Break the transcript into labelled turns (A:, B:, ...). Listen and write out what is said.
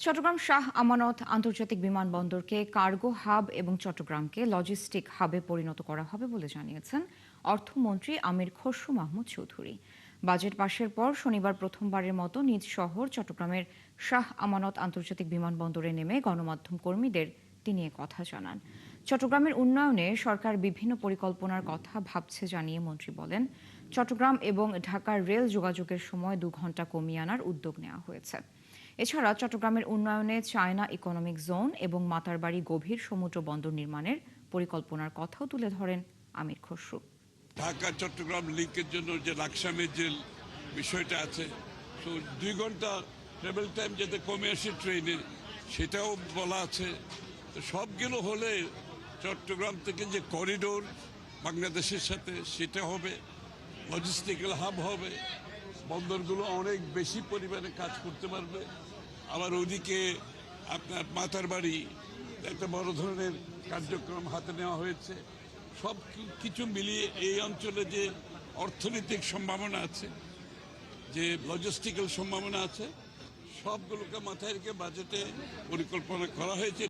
A: চট্টগ্রাম শাহ আমানত আন্তর্জাতিক বিমানবন্দরকে cargo hub এবং চট্টগ্রামকে logistic হাবে পরিণত করা হবে বলে জানিয়েছেন অর্থমন্ত্রী আমির খসরু মাহমুদ চৌধুরী। বাজেট পাশের পর শনিবার প্রথমবারের মতো নিজ শহর চট্টগ্রামের শাহ আমানত আন্তর্জাতিক বিমানবন্দরে নেমে গণমাধ্যম কর্মীদের তিনি এ কথা জানান। চট্টগ্রামের উন্নয়নে সরকার বিভিন্ন পরিকল্পনার কথা ভাবছে জানিয়ে মন্ত্রী বলেন, চট্টগ্রাম এবং ঢাকার রেল যোগাযোগের সময় 2 ঘন্টা কমিয়ে আনার উদ্যোগ নেওয়া হয়েছে। এছাড়া চট্টগ্রামের উন্নয়নে চায়না ইকোনমিক জোন এবং মাতারবাড়ি গভীর সমুদ্র বন্দর নির্মাণের পরিকল্পনার কথাও তুলে ধরেন আমির খসরু।
B: ঢাকা চট্টগ্রাম লিঙ্কের জন্য যে লাকসামের যে বিষয়টা আছে, তো 2 ঘন্টা ট্রাভেল টাইম যাতে কমে আসে ট্রেনে, সেটাও বলা আছে। তো সবগুলো হলে চট্টগ্রাম থেকে যে করিডোর বাংলাদেশের সাথে, সেটা হবে, লজিস্টিক্যাল হাব হবে, বন্দরগুলো অনেক বেশি পরিমাণে কাজ করতে পারবে। আবার ওইদিকে আপনার মাতারবাড়ি একটা বড় ধরনের কার্যক্রম হাতে নেওয়া হয়েছে। সব কিছু মিলিয়ে এই অঞ্চলে যে অর্থনৈতিক সম্ভাবনা আছে, যে লজিস্টিক্যাল সম্ভাবনা আছে, সবগুলোকে মাথায় রেখে বাজেটে পরিকল্পনা করা হয়েছে।